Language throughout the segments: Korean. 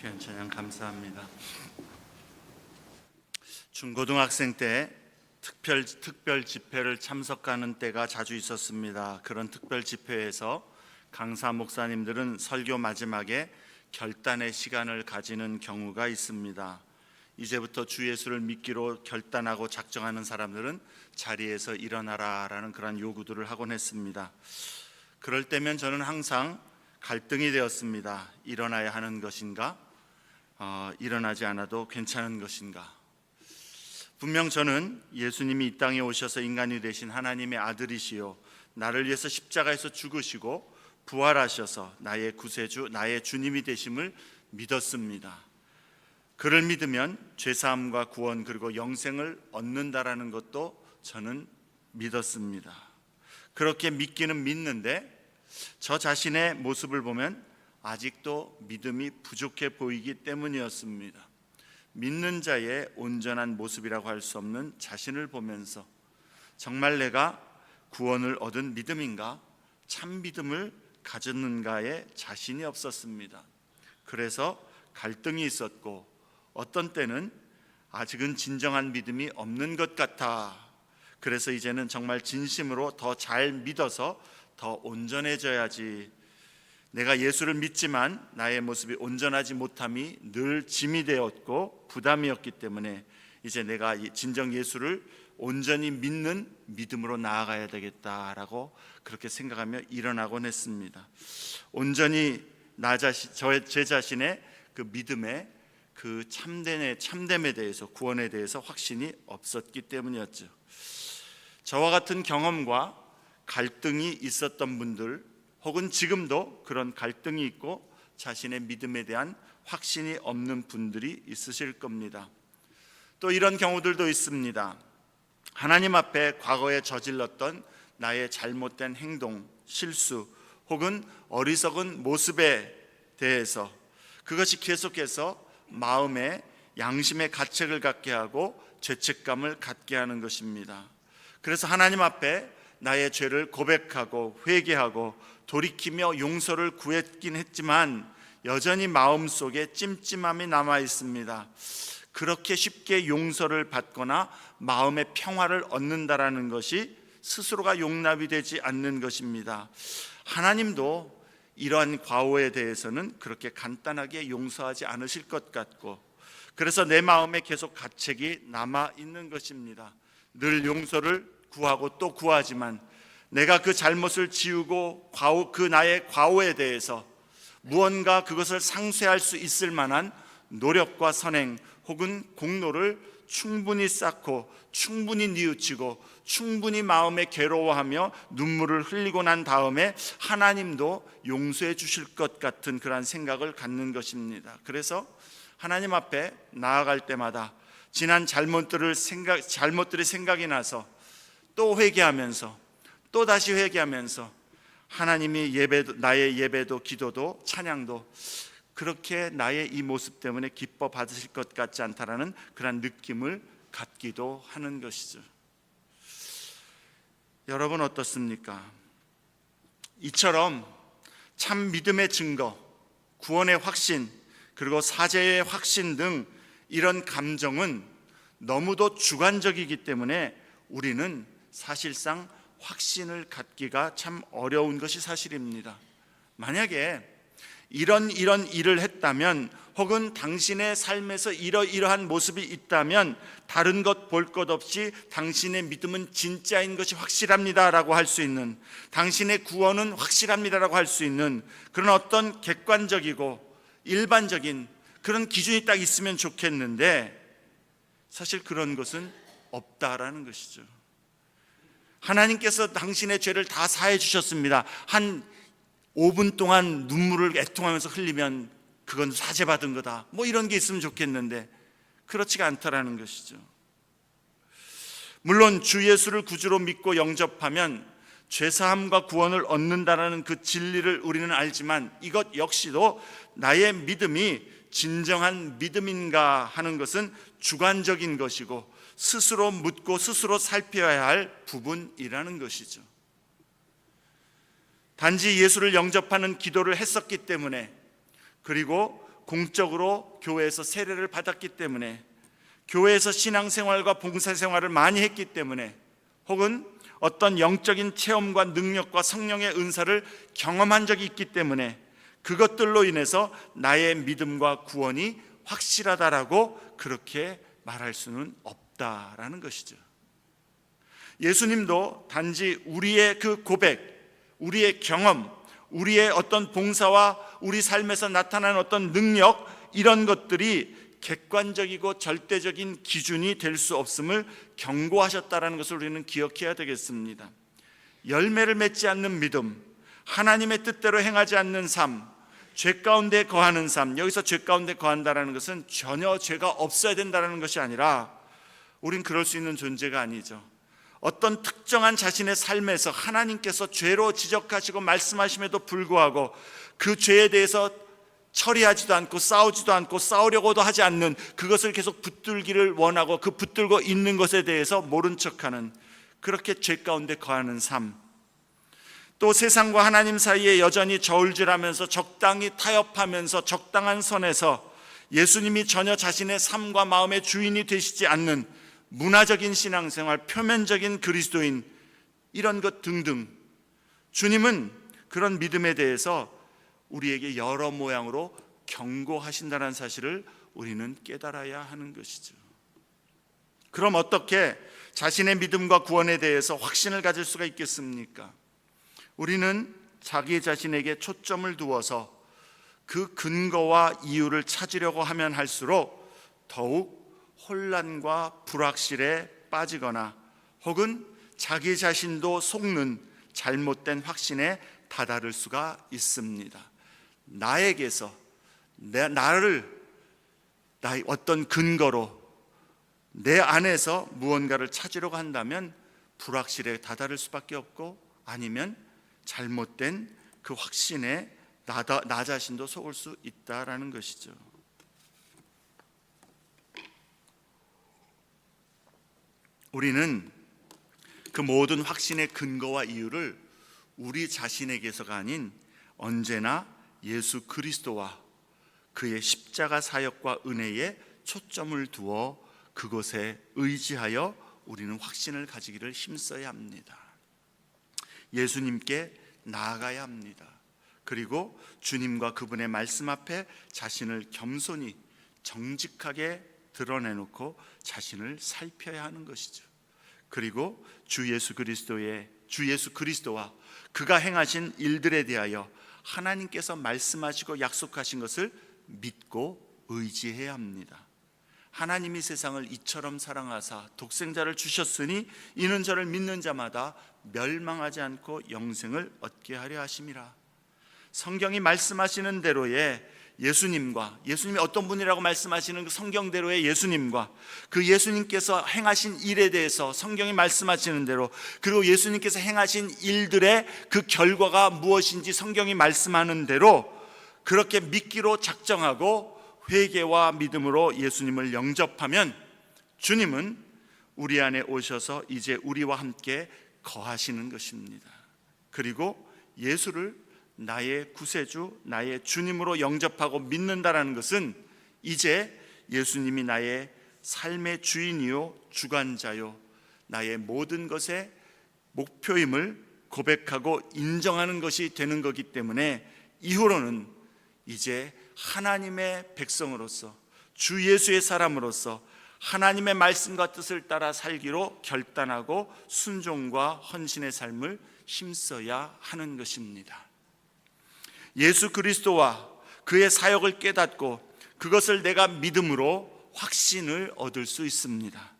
귀한 찬양 감사합니다. 중고등학생 때 특별 집회를 참석하는 때가 자주 있었습니다. 그런 특별 집회에서 강사 목사님들은 설교 마지막에 결단의 시간을 가지는 경우가 있습니다. 이제부터 주 예수를 믿기로 결단하고 작정하는 사람들은 자리에서 일어나라라는 그런 요구들을 하곤 했습니다. 그럴 때면 저는 항상 갈등이 되었습니다. 일어나야 하는 것인가? 일어나지 않아도 괜찮은 것인가? 분명 저는 예수님이 이 땅에 오셔서 인간이 되신 하나님의 아들이시요 나를 위해서 십자가에서 죽으시고 부활하셔서 나의 구세주, 나의 주님이 되심을 믿었습니다. 그를 믿으면 죄사함과 구원 그리고 영생을 얻는다라는 것도 저는 믿었습니다. 그렇게 믿기는 믿는데 저 자신의 모습을 보면 아직도 믿음이 부족해 보이기 때문이었습니다. 믿는 자의 온전한 모습이라고 할 수 없는 자신을 보면서 정말 내가 구원을 얻은 믿음인가? 참 믿음을 가졌는가에 자신이 없었습니다. 그래서 갈등이 있었고 어떤 때는 아직은 진정한 믿음이 없는 것 같아. 그래서 이제는 정말 진심으로 더 잘 믿어서 더 온전해져야지. 내가 예수를 믿지만 나의 모습이 온전하지 못함이 늘 짐이 되었고 부담이었기 때문에 이제 내가 진정 예수를 온전히 믿는 믿음으로 나아가야 되겠다라고 그렇게 생각하며 일어나곤 했습니다. 온전히 제 자신의 그 믿음의 그 참됨에 대해서 구원에 대해서 확신이 없었기 때문이었죠. 저와 같은 경험과 갈등이 있었던 분들 혹은 지금도 그런 갈등이 있고 자신의 믿음에 대한 확신이 없는 분들이 있으실 겁니다. 또 이런 경우들도 있습니다. 하나님 앞에 과거에 저질렀던 나의 잘못된 행동, 실수 혹은 어리석은 모습에 대해서 그것이 계속해서 마음에 양심의 가책을 갖게 하고 죄책감을 갖게 하는 것입니다. 그래서 하나님 앞에 나의 죄를 고백하고 회개하고 돌이키며 용서를 구했긴 했지만 여전히 마음속에 찜찜함이 남아 있습니다. 그렇게 쉽게 용서를 받거나 마음의 평화를 얻는다라는 것이 스스로가 용납이 되지 않는 것입니다. 하나님도 이러한 과오에 대해서는 그렇게 간단하게 용서하지 않으실 것 같고 그래서 내 마음에 계속 가책이 남아 있는 것입니다. 늘 용서를 구하고 또 구하지만 내가 그 잘못을 지우고 그 나의 과오에 대해서 무언가 그것을 상쇄할 수 있을 만한 노력과 선행 혹은 공로를 충분히 쌓고 충분히 뉘우치고 충분히 마음에 괴로워하며 눈물을 흘리고 난 다음에 하나님도 용서해 주실 것 같은 그런 생각을 갖는 것입니다. 그래서 하나님 앞에 나아갈 때마다 지난 잘못들이 생각이 나서 또 회개하면서 또 다시 회개하면서 하나님이 나의 예배도 기도도 찬양도 그렇게 나의 이 모습 때문에 기뻐 받으실 것 같지 않다라는 그런 느낌을 갖기도 하는 것이죠. 여러분 어떻습니까? 이처럼 참 믿음의 증거, 구원의 확신, 그리고 사죄의 확신 등 이런 감정은 너무도 주관적이기 때문에 우리는 사실상 확신을 갖기가 참 어려운 것이 사실입니다. 만약에 이런 일을 했다면 혹은 당신의 삶에서 이러한 모습이 있다면 다른 것 볼 것 없이 당신의 믿음은 진짜인 것이 확실합니다 라고 할 수 있는, 당신의 구원은 확실합니다라고 할 수 있는 그런 어떤 객관적이고 일반적인 그런 기준이 딱 있으면 좋겠는데 사실 그런 것은 없다라는 것이죠. 하나님께서 당신의 죄를 다 사해 주셨습니다. 한 5분 동안 눈물을 애통하면서 흘리면 그건 사죄받은 거다. 뭐 이런 게 있으면 좋겠는데 그렇지가 않다라는 것이죠. 물론 주 예수를 구주로 믿고 영접하면 죄사함과 구원을 얻는다라는 그 진리를 우리는 알지만 이것 역시도 나의 믿음이 진정한 믿음인가 하는 것은 주관적인 것이고 스스로 묻고 스스로 살펴야 할 부분이라는 것이죠. 단지 예수를 영접하는 기도를 했었기 때문에 그리고 공적으로 교회에서 세례를 받았기 때문에, 교회에서 신앙생활과 봉사생활을 많이 했기 때문에, 혹은 어떤 영적인 체험과 능력과 성령의 은사를 경험한 적이 있기 때문에 그것들로 인해서 나의 믿음과 구원이 확실하다라고 그렇게 말할 수는 없다라는 것이죠. 예수님도 단지 우리의 그 고백, 우리의 경험, 우리의 어떤 봉사와 우리 삶에서 나타나는 어떤 능력, 이런 것들이 객관적이고 절대적인 기준이 될 수 없음을 경고하셨다는 것을 우리는 기억해야 되겠습니다. 열매를 맺지 않는 믿음, 하나님의 뜻대로 행하지 않는 삶, 죄 가운데 거하는 삶, 여기서 죄 가운데 거한다는 것은 전혀 죄가 없어야 된다는 것이 아니라 우린 그럴 수 있는 존재가 아니죠. 어떤 특정한 자신의 삶에서 하나님께서 죄로 지적하시고 말씀하심에도 불구하고 그 죄에 대해서 처리하지도 않고 싸우지도 않고 싸우려고도 하지 않는, 그것을 계속 붙들기를 원하고 그 붙들고 있는 것에 대해서 모른 척하는, 그렇게 죄 가운데 거하는 삶, 또 세상과 하나님 사이에 여전히 저울질하면서 적당히 타협하면서 적당한 선에서 예수님이 전혀 자신의 삶과 마음의 주인이 되시지 않는 문화적인 신앙생활, 표면적인 그리스도인, 이런 것 등등, 주님은 그런 믿음에 대해서 우리에게 여러 모양으로 경고하신다는 사실을 우리는 깨달아야 하는 것이죠. 그럼 어떻게 자신의 믿음과 구원에 대해서 확신을 가질 수가 있겠습니까? 우리는 자기 자신에게 초점을 두어서 그 근거와 이유를 찾으려고 하면 할수록 더욱 혼란과 불확실에 빠지거나 혹은 자기 자신도 속는 잘못된 확신에 다다를 수가 있습니다. 나에게서 나의 어떤 근거로 내 안에서 무언가를 찾으려고 한다면 불확실에 다다를 수밖에 없고, 아니면 잘못된 그 확신에 나 자신도 속을 수 있다라는 것이죠. 우리는 그 모든 확신의 근거와 이유를 우리 자신에게서가 아닌 언제나 예수 그리스도와 그의 십자가 사역과 은혜에 초점을 두어 그것에 의지하여 우리는 확신을 가지기를 힘써야 합니다. 예수님께 나아가야 합니다. 그리고 주님과 그분의 말씀 앞에 자신을 겸손히 정직하게 드러내놓고 자신을 살펴야 하는 것이죠. 그리고 주 예수 그리스도와 그가 행하신 일들에 대하여 하나님께서 말씀하시고 약속하신 것을 믿고 의지해야 합니다. 하나님이 세상을 이처럼 사랑하사 독생자를 주셨으니 이는 저를 믿는 자마다 멸망하지 않고 영생을 얻게 하려 하심이라. 성경이 말씀하시는 대로의 예수님이 어떤 분이라고 말씀하시는 그 성경대로의 예수님과 그 예수님께서 행하신 일에 대해서 성경이 말씀하시는 대로, 그리고 예수님께서 행하신 일들의 그 결과가 무엇인지 성경이 말씀하는 대로 그렇게 믿기로 작정하고 회개와 믿음으로 예수님을 영접하면 주님은 우리 안에 오셔서 이제 우리와 함께 거하시는 것입니다. 그리고 예수를 나의 구세주, 나의 주님으로 영접하고 믿는다라는 것은 이제 예수님이 나의 삶의 주인이요 주관자요 나의 모든 것의 목표임을 고백하고 인정하는 것이 되는 거기 때문에 이후로는 이제 하나님의 백성으로서 주 예수의 사람으로서 하나님의 말씀과 뜻을 따라 살기로 결단하고 순종과 헌신의 삶을 힘써야 하는 것입니다. 예수 그리스도와 그의 사역을 깨닫고 그것을 내가 믿음으로 확신을 얻을 수 있습니다.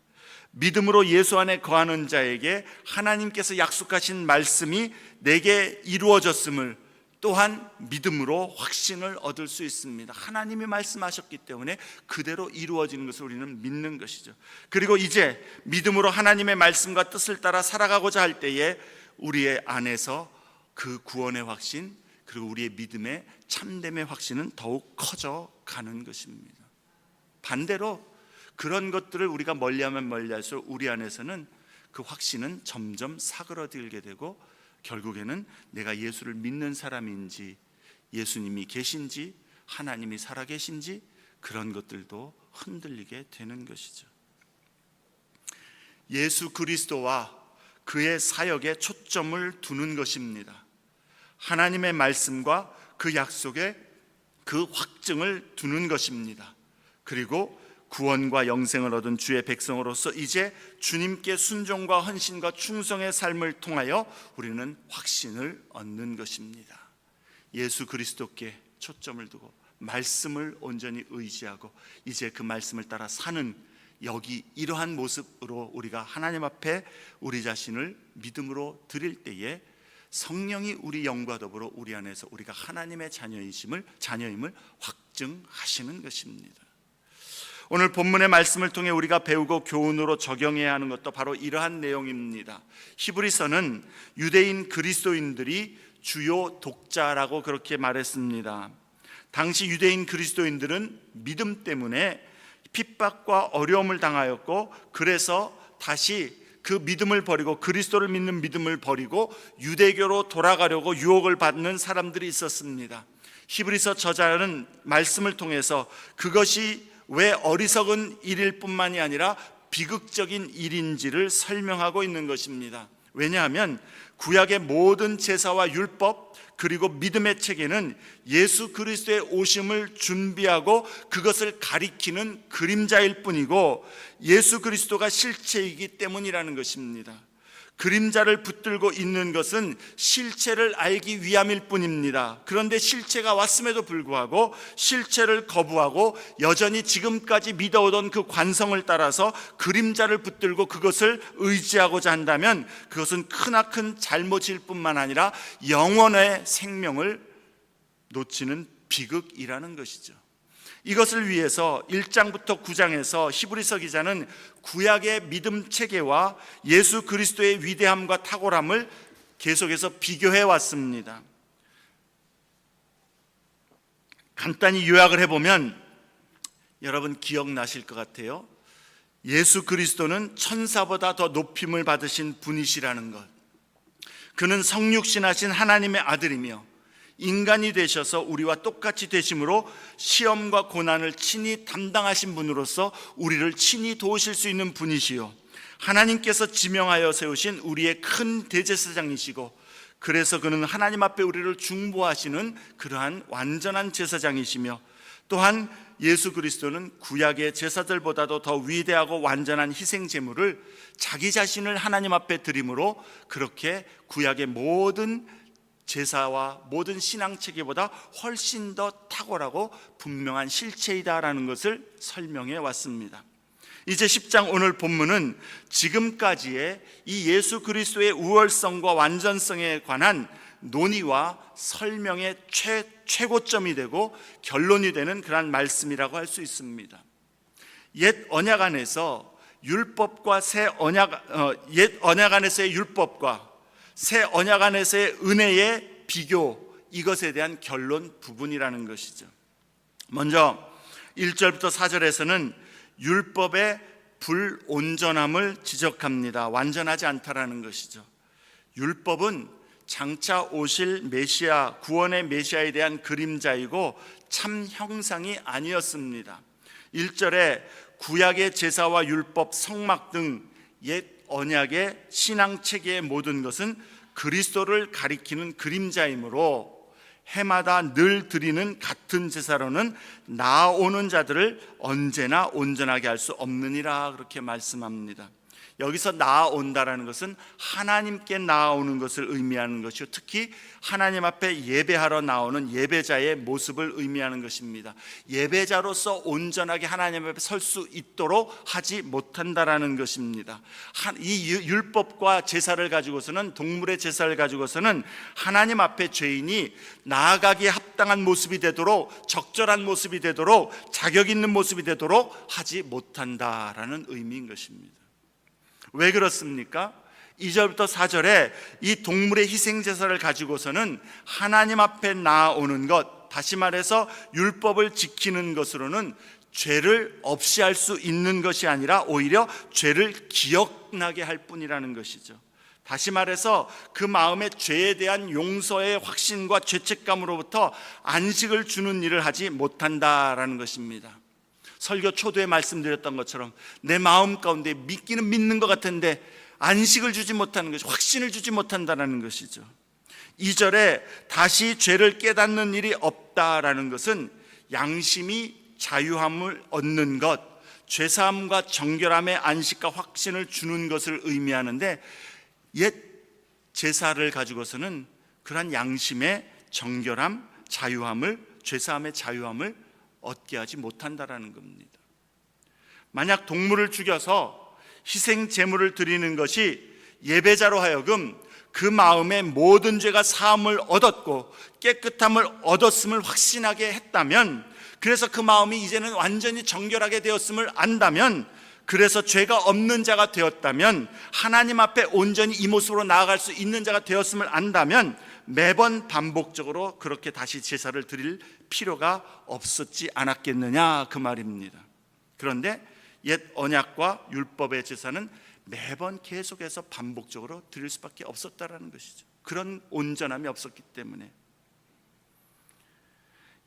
믿음으로 예수 안에 거하는 자에게 하나님께서 약속하신 말씀이 내게 이루어졌음을 또한 믿음으로 확신을 얻을 수 있습니다. 하나님이 말씀하셨기 때문에 그대로 이루어지는 것을 우리는 믿는 것이죠. 그리고 이제 믿음으로 하나님의 말씀과 뜻을 따라 살아가고자 할 때에 우리의 안에서 그 구원의 확신, 그리고 우리의 믿음의 참됨의 확신은 더욱 커져 가는 것입니다. 반대로 그런 것들을 우리가 멀리하면 멀리할수록 우리 안에서는 그 확신은 점점 사그러들게 되고 결국에는 내가 예수를 믿는 사람인지, 예수님이 계신지, 하나님이 살아계신지 그런 것들도 흔들리게 되는 것이죠. 예수 그리스도와 그의 사역에 초점을 두는 것입니다. 하나님의 말씀과 그 약속에 그 확증을 두는 것입니다. 그리고 구원과 영생을 얻은 주의 백성으로서 이제 주님께 순종과 헌신과 충성의 삶을 통하여 우리는 확신을 얻는 것입니다. 예수 그리스도께 초점을 두고 말씀을 온전히 의지하고 이제 그 말씀을 따라 사는 여기 이러한 모습으로 우리가 하나님 앞에 우리 자신을 믿음으로 드릴 때에 성령이 우리 영과 더불어 우리 안에서 우리가 하나님의 자녀임을 확증하시는 것입니다. 오늘 본문의 말씀을 통해 우리가 배우고 교훈으로 적용해야 하는 것도 바로 이러한 내용입니다. 히브리서는 유대인 그리스도인들이 주요 독자라고 그렇게 말했습니다. 당시 유대인 그리스도인들은 믿음 때문에 핍박과 어려움을 당하였고, 그래서 다시 그 믿음을 버리고 그리스도를 믿는 믿음을 버리고 유대교로 돌아가려고 유혹을 받는 사람들이 있었습니다. 히브리서 저자는 말씀을 통해서 그것이 왜 어리석은 일일 뿐만이 아니라 비극적인 일인지를 설명하고 있는 것입니다. 왜냐하면 구약의 모든 제사와 율법 그리고 믿음의 체계는 예수 그리스도의 오심을 준비하고 그것을 가리키는 그림자일 뿐이고 예수 그리스도가 실체이기 때문이라는 것입니다. 그림자를 붙들고 있는 것은 실체를 알기 위함일 뿐입니다. 그런데 실체가 왔음에도 불구하고 실체를 거부하고 여전히 지금까지 믿어오던 그 관성을 따라서 그림자를 붙들고 그것을 의지하고자 한다면 그것은 크나큰 잘못일 뿐만 아니라 영혼의 생명을 놓치는 비극이라는 것이죠. 이것을 위해서 1장부터 9장에서 히브리서 기자는 구약의 믿음 체계와 예수 그리스도의 위대함과 탁월함을 계속해서 비교해 왔습니다. 간단히 요약을 해보면 여러분 기억나실 것 같아요. 예수 그리스도는 천사보다 더 높임을 받으신 분이시라는 것, 그는 성육신하신 하나님의 아들이며 인간이 되셔서 우리와 똑같이 되심으로 시험과 고난을 친히 담당하신 분으로서 우리를 친히 도우실 수 있는 분이시요, 하나님께서 지명하여 세우신 우리의 큰 대제사장이시고, 그래서 그는 하나님 앞에 우리를 중보하시는 그러한 완전한 제사장이시며, 또한 예수 그리스도는 구약의 제사들보다도 더 위대하고 완전한 희생 제물을 자기 자신을 하나님 앞에 드림으로 그렇게 구약의 모든 제사와 모든 신앙 체계보다 훨씬 더 탁월하고 분명한 실체이다라는 것을 설명해 왔습니다. 이제 10장 오늘 본문은 지금까지의 이 예수 그리스도의 우월성과 완전성에 관한 논의와 설명의 최고점이 되고 결론이 되는 그러한 말씀이라고 할 수 있습니다. 옛 언약 안에서 율법과 옛 언약 안에서의 율법과 새 언약 안에서의 은혜의 비교, 이것에 대한 결론 부분이라는 것이죠. 먼저 1절부터 4절에서는 율법의 불온전함을 지적합니다. 완전하지 않다라는 것이죠. 율법은 장차 오실 메시아, 구원의 메시아에 대한 그림자이고 참 형상이 아니었습니다. 1절에 구약의 제사와 율법, 성막 등 옛 언약의 신앙 체계의 모든 것은 그리스도를 가리키는 그림자이므로 해마다 늘 드리는 같은 제사로는 나아오는 자들을 언제나 온전하게 할 수 없느니라 그렇게 말씀합니다. 여기서 나아온다라는 것은 하나님께 나아오는 것을 의미하는 것이요, 특히 하나님 앞에 예배하러 나오는 예배자의 모습을 의미하는 것입니다. 예배자로서 온전하게 하나님 앞에 설 수 있도록 하지 못한다라는 것입니다. 이 율법과 제사를 가지고서는, 동물의 제사를 가지고서는 하나님 앞에 죄인이 나아가기에 합당한 모습이 되도록, 적절한 모습이 되도록, 자격 있는 모습이 되도록 하지 못한다라는 의미인 것입니다. 왜 그렇습니까? 2절부터 4절에 이 동물의 희생제사를 가지고서는 하나님 앞에 나아오는 것, 다시 말해서 율법을 지키는 것으로는 죄를 없이 할 수 있는 것이 아니라 오히려 죄를 기억나게 할 뿐이라는 것이죠. 다시 말해서 그 마음의 죄에 대한 용서의 확신과 죄책감으로부터 안식을 주는 일을 하지 못한다라는 것입니다. 설교 초두에 말씀드렸던 것처럼 내 마음 가운데 믿기는 믿는 것 같은데 안식을 주지 못하는 것이, 확신을 주지 못한다는 것이죠. 2절에 다시 죄를 깨닫는 일이 없다라는 것은 양심이 자유함을 얻는 것, 죄사함과 정결함의 안식과 확신을 주는 것을 의미하는데, 옛 제사를 가지고서는 그러한 양심의 정결함, 자유함을, 죄사함의 자유함을 얻게 하지 못한다라는 겁니다. 만약 동물을 죽여서 희생 제물을 드리는 것이 예배자로 하여금 그 마음의 모든 죄가 사함을 얻었고 깨끗함을 얻었음을 확신하게 했다면, 그래서 그 마음이 이제는 완전히 정결하게 되었음을 안다면, 그래서 죄가 없는 자가 되었다면, 하나님 앞에 온전히 이 모습으로 나아갈 수 있는 자가 되었음을 안다면 매번 반복적으로 그렇게 다시 제사를 드릴 필요가 없었지 않았겠느냐, 그 말입니다. 그런데 옛 언약과 율법의 제사는 매번 계속해서 반복적으로 드릴 수밖에 없었다라는 것이죠. 그런 온전함이 없었기 때문에.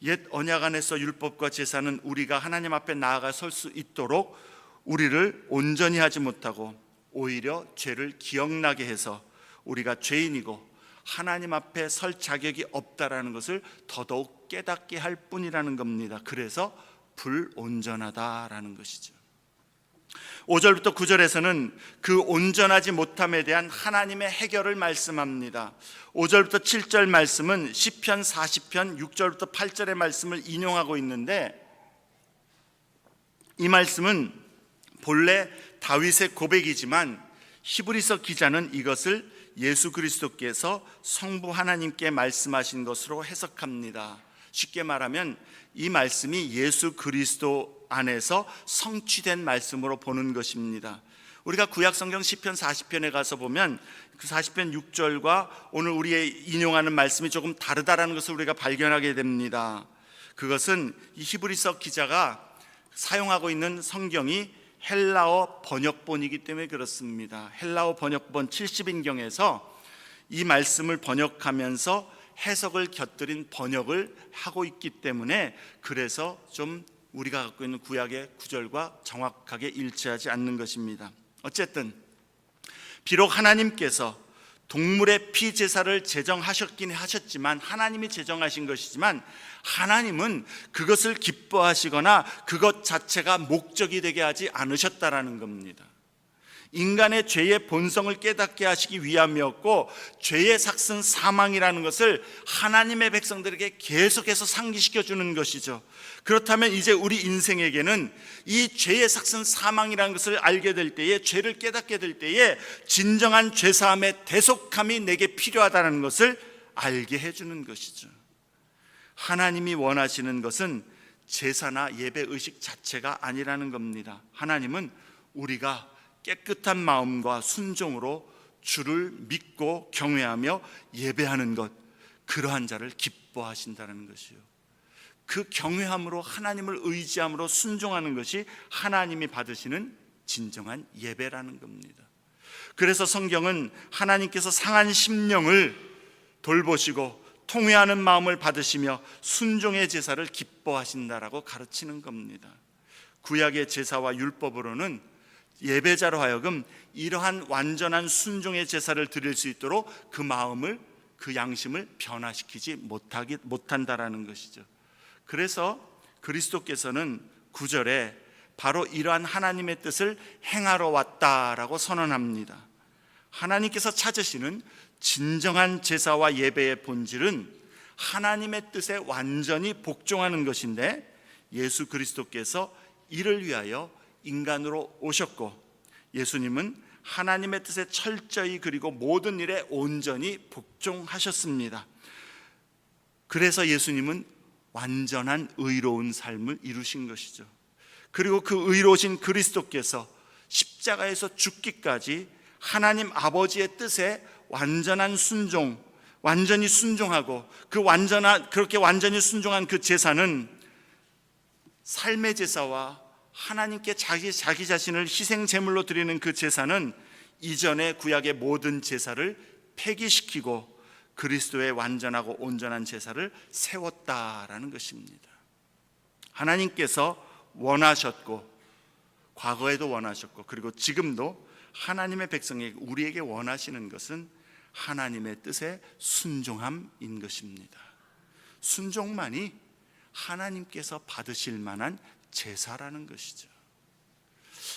옛 언약 안에서 율법과 제사는 우리가 하나님 앞에 나아가 설 수 있도록 우리를 온전히 하지 못하고 오히려 죄를 기억나게 해서 우리가 죄인이고 하나님 앞에 설 자격이 없다라는 것을 더더욱 깨닫게 할 뿐이라는 겁니다. 그래서 불온전하다라는 것이죠. 5절부터 9절에서는 그 온전하지 못함에 대한 하나님의 해결을 말씀합니다. 5절부터 7절 말씀은 시편 40편 6절부터 8절의 말씀을 인용하고 있는데, 이 말씀은 본래 다윗의 고백이지만 히브리서 기자는 이것을 예수 그리스도께서 성부 하나님께 말씀하신 것으로 해석합니다. 쉽게 말하면 이 말씀이 예수 그리스도 안에서 성취된 말씀으로 보는 것입니다. 우리가 구약성경 시편 40편에 가서 보면 그 40편 6절과 오늘 우리의 인용하는 말씀이 조금 다르다라는 것을 우리가 발견하게 됩니다. 그것은 이 히브리서 기자가 사용하고 있는 성경이 헬라어 번역본이기 때문에 그렇습니다. 헬라어 번역본 70인경에서 이 말씀을 번역하면서 해석을 곁들인 번역을 하고 있기 때문에, 그래서 좀 우리가 갖고 있는 구약의 구절과 정확하게 일치하지 않는 것입니다. 어쨌든 비록 하나님께서 동물의 피 제사를 제정하셨긴 하셨지만, 하나님이 제정하신 것이지만 하나님은 그것을 기뻐하시거나 그것 자체가 목적이 되게 하지 않으셨다라는 겁니다. 인간의 죄의 본성을 깨닫게 하시기 위함이었고, 죄의 삭슨 사망이라는 것을 하나님의 백성들에게 계속해서 상기시켜 주는 것이죠. 그렇다면 이제 우리 인생에게는 이 죄의 삭슨 사망이라는 것을 알게 될 때에, 죄를 깨닫게 될 때에 진정한 죄사함의 대속함이 내게 필요하다는 것을 알게 해주는 것이죠. 하나님이 원하시는 것은 제사나 예배 의식 자체가 아니라는 겁니다. 하나님은 우리가 깨끗한 마음과 순종으로 주를 믿고 경외하며 예배하는 것, 그러한 자를 기뻐하신다는 것이요. 그 경외함으로, 하나님을 의지함으로 순종하는 것이 하나님이 받으시는 진정한 예배라는 겁니다. 그래서 성경은 하나님께서 상한 심령을 돌보시고 통회하는 마음을 받으시며 순종의 제사를 기뻐하신다라고 가르치는 겁니다. 구약의 제사와 율법으로는 예배자로 하여금 이러한 완전한 순종의 제사를 드릴 수 있도록 그 마음을, 그 양심을 변화시키지 못한다라는 것이죠. 그래서 그리스도께서는 9절에 바로 이러한 하나님의 뜻을 행하러 왔다라고 선언합니다. 하나님께서 찾으시는 진정한 제사와 예배의 본질은 하나님의 뜻에 완전히 복종하는 것인데, 예수 그리스도께서 이를 위하여 인간으로 오셨고, 예수님은 하나님의 뜻에 철저히 그리고 모든 일에 온전히 복종하셨습니다. 그래서 예수님은 완전한 의로운 삶을 이루신 것이죠. 그리고 그 의로우신 그리스도께서 십자가에서 죽기까지 하나님 아버지의 뜻에 완전한 순종, 완전히 순종하고 그렇게 완전히 순종한 그 제사는 삶의 제사와 하나님께 자기 자신을 희생 제물로 드리는 그 제사는 이전의 구약의 모든 제사를 폐기시키고 그리스도의 완전하고 온전한 제사를 세웠다라는 것입니다. 하나님께서 원하셨고, 과거에도 원하셨고, 그리고 지금도 하나님의 백성에게, 우리에게 원하시는 것은 하나님의 뜻에 순종함인 것입니다. 순종만이 하나님께서 받으실 만한 제사라는 것이죠.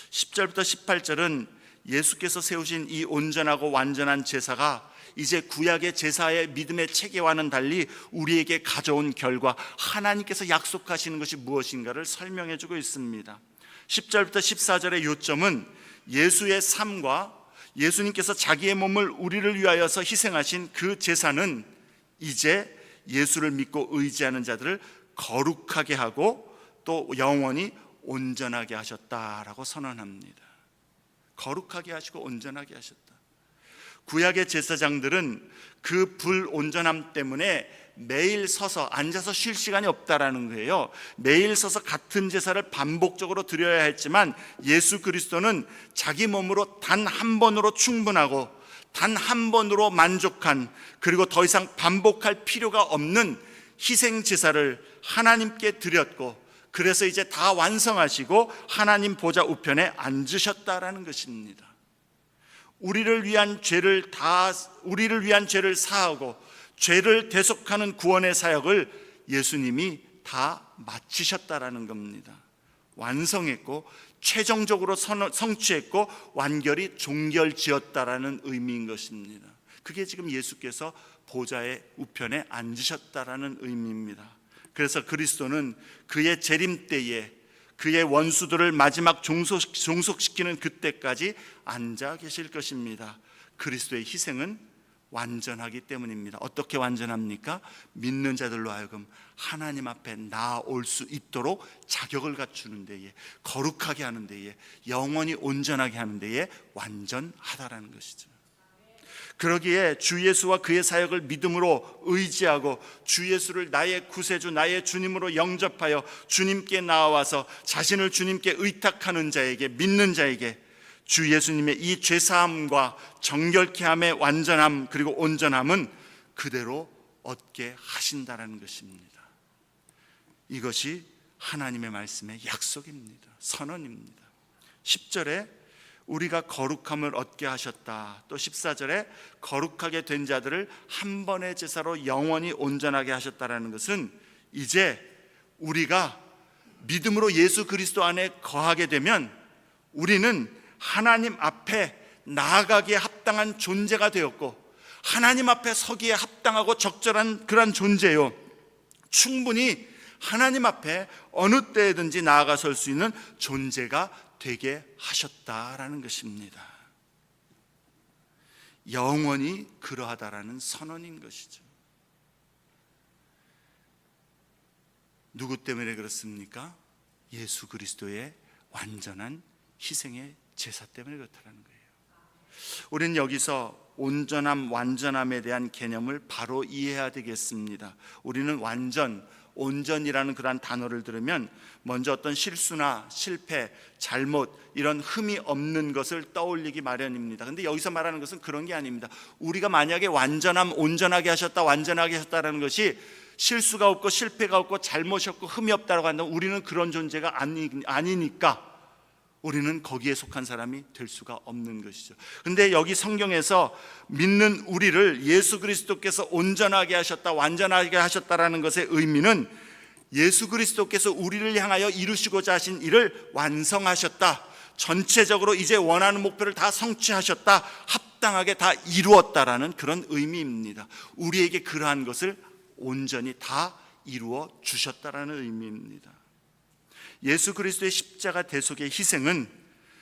10절부터 18절은 예수께서 세우신 이 온전하고 완전한 제사가 이제 구약의 제사의 믿음의 체계와는 달리 우리에게 가져온 결과, 하나님께서 약속하시는 것이 무엇인가를 설명해 주고 있습니다. 10절부터 14절의 요점은 예수의 삶과 예수님께서 자기의 몸을 우리를 위하여서 희생하신 그 제사는 이제 예수를 믿고 의지하는 자들을 거룩하게 하고 또 영원히 온전하게 하셨다라고 선언합니다. 거룩하게 하시고 온전하게 하셨다. 구약의 제사장들은 그 불온전함 때문에 매일 서서 앉아서 쉴 시간이 없다라는 거예요. 매일 서서 같은 제사를 반복적으로 드려야 했지만 예수 그리스도는 자기 몸으로 단 한 번으로 충분하고 단 한 번으로 만족한, 그리고 더 이상 반복할 필요가 없는 희생 제사를 하나님께 드렸고, 그래서 이제 다 완성하시고 하나님 보좌 우편에 앉으셨다라는 것입니다. 우리를 위한 죄를 사하고 죄를 대속하는 구원의 사역을 예수님이 다 마치셨다라는 겁니다. 완성했고 최종적으로 성취했고 완결히 종결지었다라는 의미인 것입니다. 그게 지금 예수께서 보좌의 우편에 앉으셨다라는 의미입니다. 그래서 그리스도는 그의 재림 때에 그의 원수들을 마지막 종속시키는 그때까지 앉아 계실 것입니다. 그리스도의 희생은 완전하기 때문입니다. 어떻게 완전합니까? 믿는 자들로 하여금 하나님 앞에 나아올 수 있도록 자격을 갖추는 데에, 거룩하게 하는 데에, 영원히 온전하게 하는 데에 완전하다라는 것이죠. 그러기에 주 예수와 그의 사역을 믿음으로 의지하고 주 예수를 나의 구세주, 나의 주님으로 영접하여 주님께 나와서 자신을 주님께 의탁하는 자에게, 믿는 자에게 주 예수님의 이 죄사함과 정결케 함의 완전함 그리고 온전함은 그대로 얻게 하신다라는 것입니다. 이것이 하나님의 말씀의 약속입니다. 선언입니다. 10절에 우리가 거룩함을 얻게 하셨다. 또 14절에 거룩하게 된 자들을 한 번의 제사로 영원히 온전하게 하셨다라는 것은 이제 우리가 믿음으로 예수 그리스도 안에 거하게 되면 우리는 하나님 앞에 나아가기에 합당한 존재가 되었고, 하나님 앞에 서기에 합당하고 적절한 그런 존재요, 충분히 하나님 앞에 어느 때든지 나아가 설 수 있는 존재가 되게 하셨다라는 것입니다. 영원히 그러하다라는 선언인 것이죠. 누구 때문에 그렇습니까? 예수 그리스도의 완전한 희생의 제사 때문에 그렇다는 거예요. 우리는 여기서 온전함, 완전함에 대한 개념을 바로 이해해야 되겠습니다. 우리는 완전, 온전이라는 그러한 단어를 들으면 먼저 어떤 실수나 실패, 잘못, 이런 흠이 없는 것을 떠올리기 마련입니다. 그런데 여기서 말하는 것은 그런 게 아닙니다. 우리가 만약에 완전함, 온전하게 하셨다, 완전하게 하셨다라는 것이 실수가 없고 실패가 없고 잘못이 없고 흠이 없다고 한다면 우리는 그런 존재가 아니니까 우리는 거기에 속한 사람이 될 수가 없는 것이죠. 그런데 여기 성경에서 믿는 우리를 예수 그리스도께서 온전하게 하셨다, 완전하게 하셨다라는 것의 의미는 예수 그리스도께서 우리를 향하여 이루시고자 하신 일을 완성하셨다, 전체적으로 이제 원하는 목표를 다 성취하셨다, 합당하게 다 이루었다라는 그런 의미입니다. 우리에게 그러한 것을 온전히 다 이루어 주셨다라는 의미입니다. 예수 그리스도의 십자가 대속의 희생은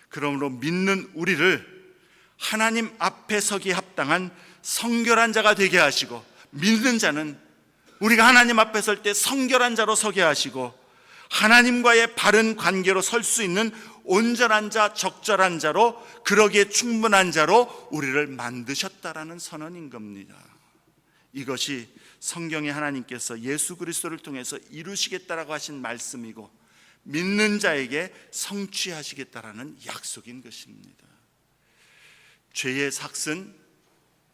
그러므로 믿는 우리를 하나님 앞에 서기에 합당한 성결한 자가 되게 하시고, 믿는 자는 우리가 하나님 앞에 설 때 성결한 자로 서게 하시고 하나님과의 바른 관계로 설 수 있는 온전한 자, 적절한 자로, 그러기에 충분한 자로 우리를 만드셨다라는 선언인 겁니다. 이것이 성경에 하나님께서 예수 그리스도를 통해서 이루시겠다라고 하신 말씀이고 믿는 자에게 성취하시겠다라는 약속인 것입니다. 죄의 삭은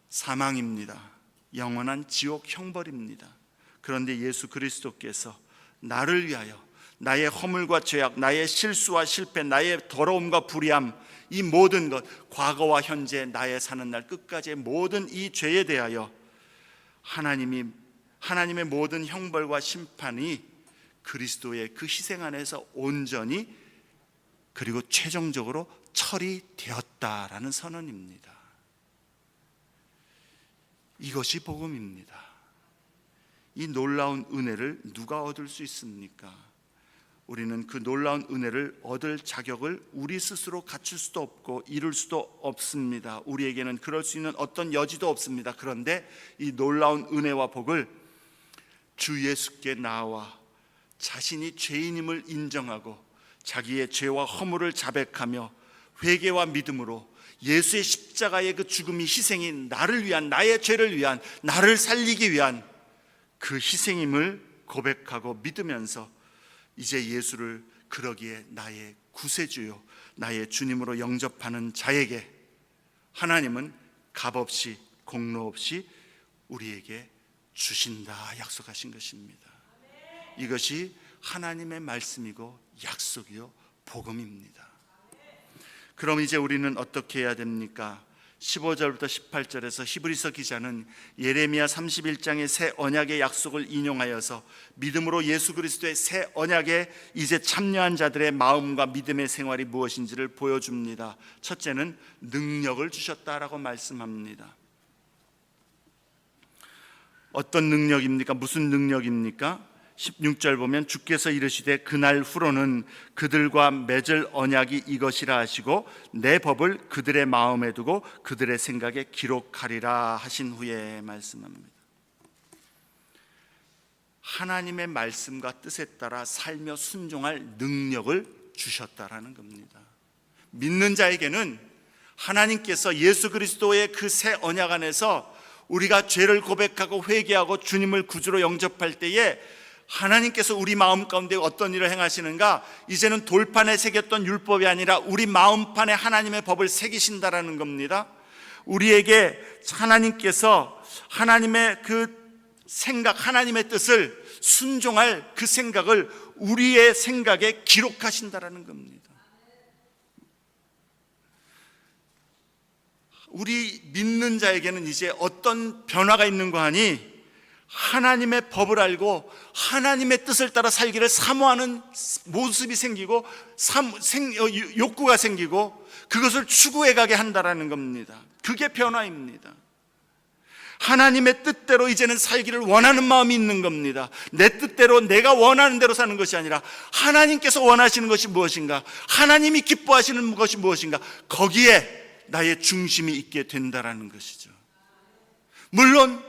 사망입니다. 영원한 지옥 형벌입니다. 그런데 예수 그리스도께서 나를 위하여 나의 허물과 죄악, 나의 실수와 실패, 나의 더러움과 불의함, 이 모든 것, 과거와 현재 나의 사는 날 끝까지의 모든 이 죄에 대하여 하나님의 모든 형벌과 심판이 그리스도의 그 희생 안에서 온전히 그리고 최종적으로 처리되었다라는 선언입니다. 이것이 복음입니다. 이 놀라운 은혜를 누가 얻을 수 있습니까? 우리는 그 놀라운 은혜를 얻을 자격을 우리 스스로 갖출 수도 없고 이룰 수도 없습니다. 우리에게는 그럴 수 있는 어떤 여지도 없습니다. 그런데 이 놀라운 은혜와 복을 주 예수께 나와 자신이 죄인임을 인정하고 자기의 죄와 허물을 자백하며 회개와 믿음으로 예수의 십자가의 그 죽음이 희생이 나를 위한, 나의 죄를 위한, 나를 살리기 위한 그 희생임을 고백하고 믿으면서 이제 예수를 그러기에 나의 구세주요 나의 주님으로 영접하는 자에게 하나님은 값없이 공로 없이 우리에게 주신다 약속하신 것입니다. 이것이 하나님의 말씀이고 약속이요 복음입니다. 그럼 이제 우리는 어떻게 해야 됩니까? 15절부터 18절에서 히브리서 기자는 예레미야 31장의 새 언약의 약속을 인용하여서 믿음으로 예수 그리스도의 새 언약에 이제 참여한 자들의 마음과 믿음의 생활이 무엇인지를 보여줍니다. 첫째는 능력을 주셨다라고 말씀합니다. 어떤 능력입니까? 무슨 능력입니까? 16절 보면 주께서 이르시되 그날 후로는 그들과 맺을 언약이 이것이라 하시고 내 법을 그들의 마음에 두고 그들의 생각에 기록하리라 하신 후에 말씀합니다. 하나님의 말씀과 뜻에 따라 살며 순종할 능력을 주셨다라는 겁니다. 믿는 자에게는 하나님께서 예수 그리스도의 그 새 언약 안에서 우리가 죄를 고백하고 회개하고 주님을 구주로 영접할 때에 하나님께서 우리 마음 가운데 어떤 일을 행하시는가? 이제는 돌판에 새겼던 율법이 아니라 우리 마음판에 하나님의 법을 새기신다라는 겁니다. 우리에게 하나님께서 하나님의 그 생각, 하나님의 뜻을 순종할 그 생각을 우리의 생각에 기록하신다라는 겁니다. 우리 믿는 자에게는 이제 어떤 변화가 있는가 하니 하나님의 법을 알고 하나님의 뜻을 따라 살기를 사모하는 모습이 생기고 욕구가 생기고 그것을 추구해 가게 한다라는 겁니다. 그게 변화입니다. 하나님의 뜻대로 이제는 살기를 원하는 마음이 있는 겁니다. 내 뜻대로 내가 원하는 대로 사는 것이 아니라 하나님께서 원하시는 것이 무엇인가, 하나님이 기뻐하시는 것이 무엇인가, 거기에 나의 중심이 있게 된다라는 것이죠. 물론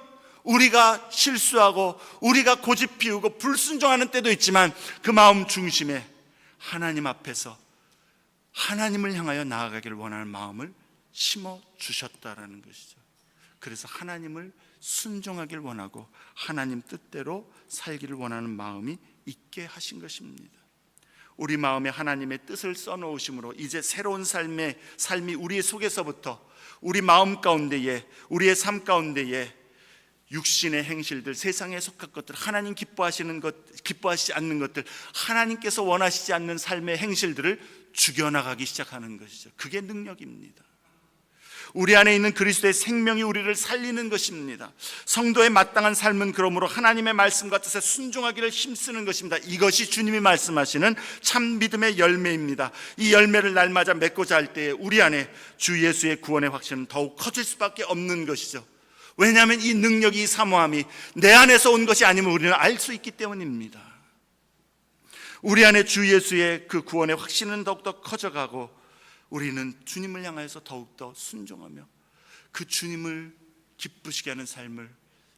우리가 실수하고 우리가 고집 피우고 불순종하는 때도 있지만 그 마음 중심에 하나님 앞에서 하나님을 향하여 나아가기를 원하는 마음을 심어 주셨다라는 것이죠. 그래서 하나님을 순종하기를 원하고 하나님 뜻대로 살기를 원하는 마음이 있게 하신 것입니다. 우리 마음에 하나님의 뜻을 써놓으심으로 이제 새로운 삶이 우리 속에서부터 우리 마음 가운데에, 우리의 삶 가운데에 육신의 행실들, 세상에 속한 것들, 하나님 기뻐하시는 것, 기뻐하시지 않는 것들, 하나님께서 원하시지 않는 삶의 행실들을 죽여나가기 시작하는 것이죠. 그게 능력입니다. 우리 안에 있는 그리스도의 생명이 우리를 살리는 것입니다. 성도의 마땅한 삶은 그러므로 하나님의 말씀과 뜻에 순종하기를 힘쓰는 것입니다. 이것이 주님이 말씀하시는 참 믿음의 열매입니다. 이 열매를 날마다 맺고자 할 때에 우리 안에 주 예수의 구원의 확신은 더욱 커질 수밖에 없는 것이죠. 왜냐하면 이 능력이, 이 사모함이 내 안에서 온 것이 아니면 우리는 알 수 있기 때문입니다. 우리 안에 주 예수의 그 구원의 확신은 더욱더 커져가고 우리는 주님을 향해서 더욱더 순종하며 그 주님을 기쁘시게 하는 삶을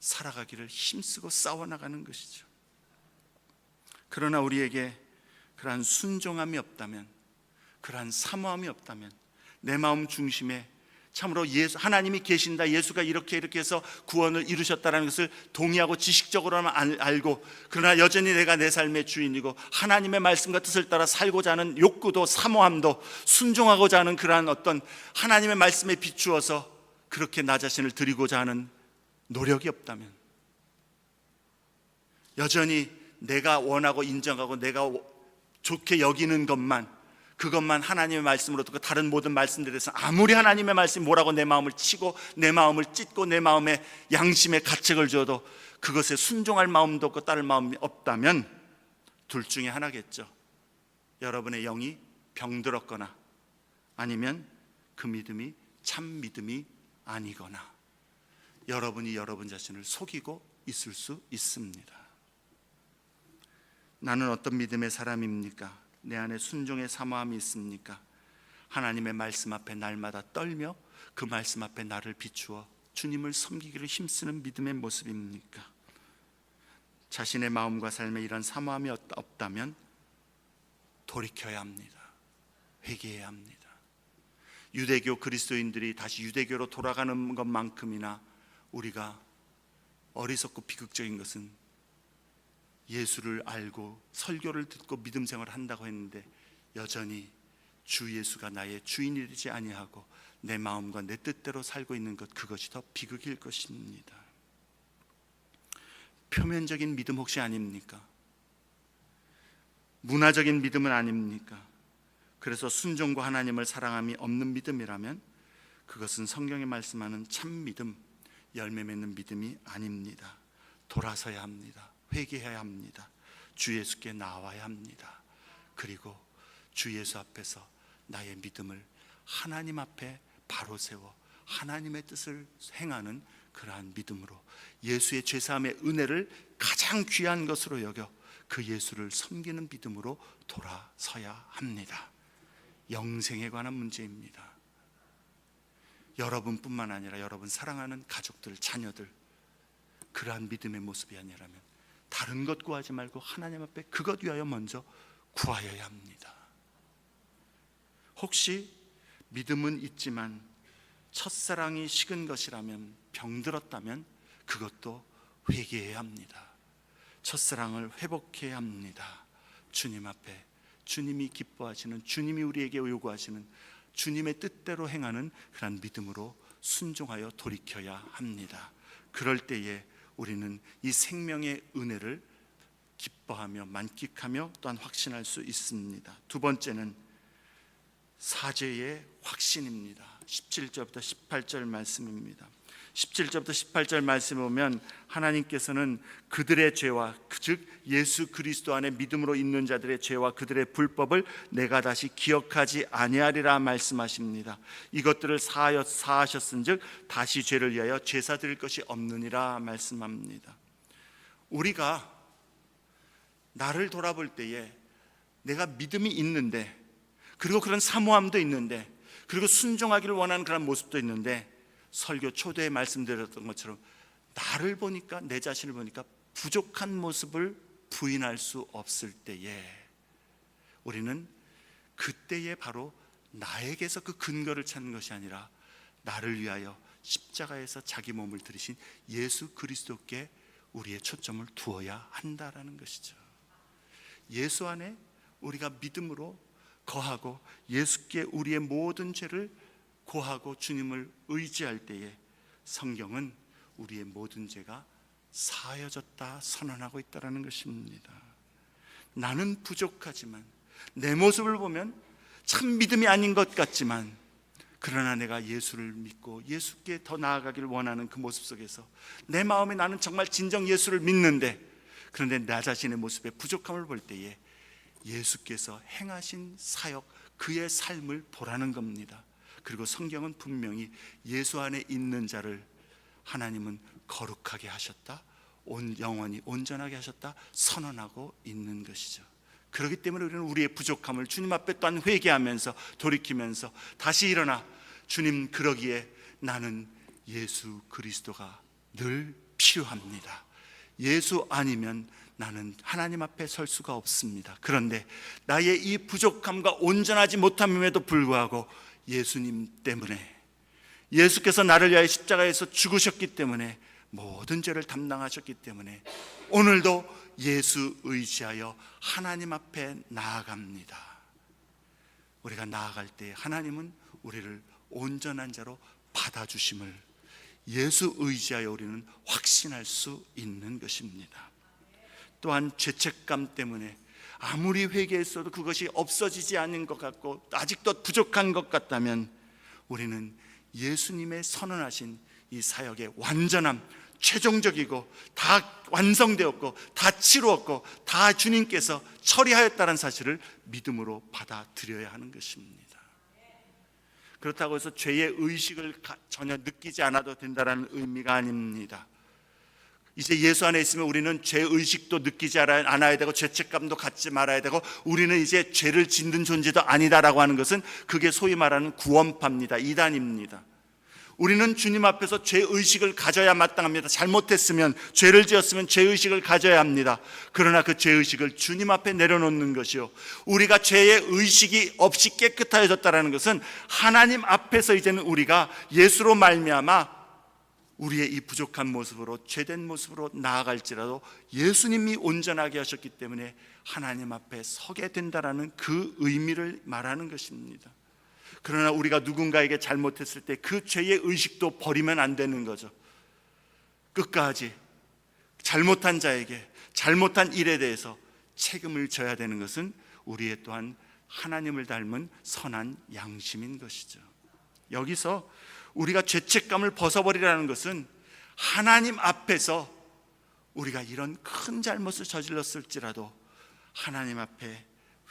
살아가기를 힘쓰고 싸워나가는 것이죠. 그러나 우리에게 그러한 순종함이 없다면, 그러한 사모함이 없다면 내 마음 중심에 참으로 하나님이 계신다, 예수가 이렇게 해서 구원을 이루셨다는 것을 동의하고 지식적으로만 알고, 그러나 여전히 내가 내 삶의 주인이고 하나님의 말씀과 뜻을 따라 살고자 하는 욕구도 사모함도 순종하고자 하는 그러한 어떤 하나님의 말씀에 비추어서 그렇게 나 자신을 드리고자 하는 노력이 없다면, 여전히 내가 원하고 인정하고 내가 좋게 여기는 그것만 하나님의 말씀으로 듣고 다른 모든 말씀들에 대해서 아무리 하나님의 말씀이 뭐라고 내 마음을 치고 내 마음을 찢고 내 마음에 양심의 가책을 줘도 그것에 순종할 마음도 없고 따를 마음이 없다면 둘 중에 하나겠죠. 여러분의 영이 병들었거나 아니면 그 믿음이 참 믿음이 아니거나 여러분이 여러분 자신을 속이고 있을 수 있습니다. 나는 어떤 믿음의 사람입니까? 내 안에 순종의 사모함이 있습니까? 하나님의 말씀 앞에 날마다 떨며 그 말씀 앞에 나를 비추어 주님을 섬기기를 힘쓰는 믿음의 모습입니까? 자신의 마음과 삶에 이런 사모함이 없다면 돌이켜야 합니다. 회개해야 합니다. 유대교 그리스도인들이 다시 유대교로 돌아가는 것만큼이나 우리가 어리석고 비극적인 것은 예수를 알고 설교를 듣고 믿음 생활을 한다고 했는데 여전히 주 예수가 나의 주인이 되지 아니하고 내 마음과 내 뜻대로 살고 있는 것, 그것이 더 비극일 것입니다. 표면적인 믿음 혹시 아닙니까? 문화적인 믿음은 아닙니까? 그래서 순종과 하나님을 사랑함이 없는 믿음이라면 그것은 성경에 말씀하는 참 믿음, 열매 맺는 믿음이 아닙니다. 돌아서야 합니다. 회개해야 합니다. 주 예수께 나와야 합니다. 그리고 주 예수 앞에서 나의 믿음을 하나님 앞에 바로 세워 하나님의 뜻을 행하는 그러한 믿음으로 예수의 죄사함의 은혜를 가장 귀한 것으로 여겨 그 예수를 섬기는 믿음으로 돌아서야 합니다. 영생에 관한 문제입니다. 여러분뿐만 아니라 여러분 사랑하는 가족들, 자녀들, 그러한 믿음의 모습이 아니라면 다른 것 구하지 말고 하나님 앞에 그것 위하여 먼저 구하여야 합니다. 혹시 믿음은 있지만 첫사랑이 식은 것이라면, 병들었다면 그것도 회개해야 합니다. 첫사랑을 회복해야 합니다. 주님 앞에 주님이 기뻐하시는, 주님이 우리에게 요구하시는 주님의 뜻대로 행하는 그런 믿음으로 순종하여 돌이켜야 합니다. 그럴 때에 우리는 이 생명의 은혜를 기뻐하며 만끽하며 또한 확신할 수 있습니다. 두 번째는 사죄의 확신입니다. 17절부터 18절 말씀입니다. 17절부터 18절 말씀에 보면 하나님께서는 그들의 죄와 즉 예수 그리스도 안에 믿음으로 있는 자들의 죄와 그들의 불법을 내가 다시 기억하지 아니하리라 말씀하십니다. 이것들을 사하셨은즉 다시 죄를 위하여 제사 드릴 것이 없느니라 말씀합니다. 우리가 나를 돌아볼 때에 내가 믿음이 있는데, 그리고 그런 사모함도 있는데, 그리고 순종하기를 원하는 그런 모습도 있는데, 설교 초대에 말씀드렸던 것처럼 나를 보니까, 내 자신을 보니까 부족한 모습을 부인할 수 없을 때에 우리는 그때에 바로 나에게서 그 근거를 찾는 것이 아니라 나를 위하여 십자가에서 자기 몸을 들이신 예수 그리스도께 우리의 초점을 두어야 한다라는 것이죠. 예수 안에 우리가 믿음으로 거하고 예수께 우리의 모든 죄를 고하고 주님을 의지할 때에 성경은 우리의 모든 죄가 사하여졌다 선언하고 있다는 것입니다. 나는 부족하지만, 내 모습을 보면 참 믿음이 아닌 것 같지만, 그러나 내가 예수를 믿고 예수께 더 나아가기를 원하는 그 모습 속에서 내 마음에 나는 정말 진정 예수를 믿는데, 그런데 나 자신의 모습에 부족함을 볼 때에 예수께서 행하신 사역, 그의 삶을 보라는 겁니다. 그리고 성경은 분명히 예수 안에 있는 자를 하나님은 거룩하게 하셨다, 영원히 온전하게 하셨다 선언하고 있는 것이죠. 그렇기 때문에 우리는 우리의 부족함을 주님 앞에 또한 회개하면서 돌이키면서 다시 일어나, 주님 그러기에 나는 예수 그리스도가 늘 필요합니다. 예수 아니면 나는 하나님 앞에 설 수가 없습니다. 그런데 나의 이 부족함과 온전하지 못함임에도 불구하고 예수님 때문에, 예수께서 나를 위하여 십자가에서 죽으셨기 때문에, 모든 죄를 담당하셨기 때문에 오늘도 예수 의지하여 하나님 앞에 나아갑니다. 우리가 나아갈 때 하나님은 우리를 온전한 자로 받아주심을 예수 의지하여 우리는 확신할 수 있는 것입니다. 또한 죄책감 때문에 아무리 회개했어도 그것이 없어지지 않은 것 같고 아직도 부족한 것 같다면, 우리는 예수님의 선언하신 이 사역의 완전함, 최종적이고 다 완성되었고 다 치루었고 다 주님께서 처리하였다는 사실을 믿음으로 받아들여야 하는 것입니다. 그렇다고 해서 죄의 의식을 전혀 느끼지 않아도 된다는 의미가 아닙니다. 이제 예수 안에 있으면 우리는 죄의식도 느끼지 않아야 되고 죄책감도 갖지 말아야 되고, 우리는 이제 죄를 짓는 존재도 아니다라고 하는 것은 그게 소위 말하는 구원파입니다. 이단입니다. 우리는 주님 앞에서 죄의식을 가져야 마땅합니다. 잘못했으면, 죄를 지었으면 죄의식을 가져야 합니다. 그러나 그 죄의식을 주님 앞에 내려놓는 것이요, 우리가 죄의 의식이 없이 깨끗해졌다는 것은 하나님 앞에서 이제는 우리가 예수로 말미암아 우리의 이 부족한 모습으로, 죄된 모습으로 나아갈지라도 예수님이 온전하게 하셨기 때문에 하나님 앞에 서게 된다라는 그 의미를 말하는 것입니다. 그러나 우리가 누군가에게 잘못했을 때 그 죄의 의식도 버리면 안 되는 거죠. 끝까지 잘못한 자에게, 잘못한 일에 대해서 책임을 져야 되는 것은 우리의 또한 하나님을 닮은 선한 양심인 것이죠. 여기서 우리가 죄책감을 벗어버리라는 것은 하나님 앞에서 우리가 이런 큰 잘못을 저질렀을지라도 하나님 앞에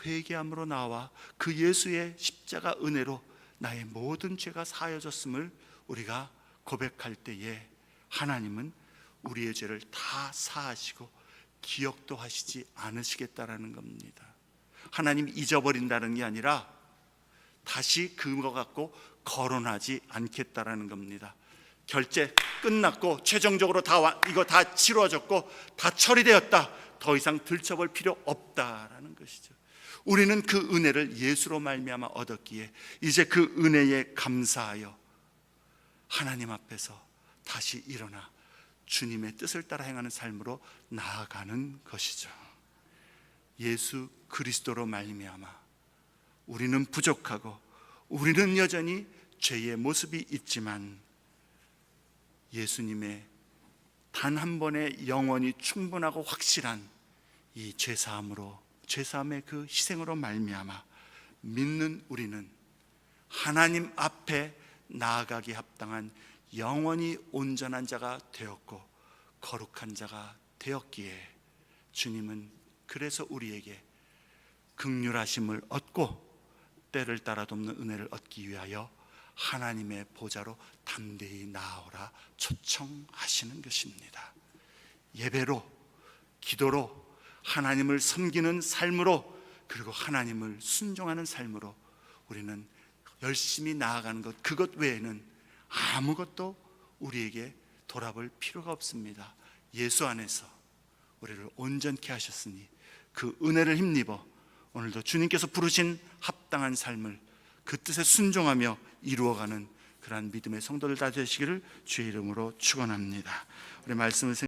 회개함으로 나와 그 예수의 십자가 은혜로 나의 모든 죄가 사하여졌음을 우리가 고백할 때에 하나님은 우리의 죄를 다 사하시고 기억도 하시지 않으시겠다라는 겁니다. 하나님이 잊어버린다는 게 아니라 다시 그거 갖고 거론하지 않겠다라는 겁니다. 결제 끝났고 최종적으로 이거 다 치루어졌고 다 처리되었다, 더 이상 들춰볼 필요 없다라는 것이죠. 우리는 그 은혜를 예수로 말미암아 얻었기에 이제 그 은혜에 감사하여 하나님 앞에서 다시 일어나 주님의 뜻을 따라 행하는 삶으로 나아가는 것이죠. 예수 그리스도로 말미암아 우리는 부족하고 우리는 여전히 죄의 모습이 있지만, 예수님의 단 한 번의 영원히 충분하고 확실한 이 죄사함의 그 희생으로 말미암아 믿는 우리는 하나님 앞에 나아가기 합당한 영원히 온전한 자가 되었고 거룩한 자가 되었기에, 주님은 그래서 우리에게 긍휼하심을 얻고 때를 따라 돕는 은혜를 얻기 위하여 하나님의 보좌로 담대히 나아오라 초청하시는 것입니다. 예배로, 기도로, 하나님을 섬기는 삶으로, 그리고 하나님을 순종하는 삶으로 우리는 열심히 나아가는 것, 그것 외에는 아무것도 우리에게 돌아볼 필요가 없습니다. 예수 안에서 우리를 온전케 하셨으니 그 은혜를 힘입어 오늘도 주님께서 부르신 합당한 삶을 그 뜻에 순종하며 이루어가는 그러한 믿음의 성도들 다 되시기를 주의 이름으로 축원합니다. 우리 말씀을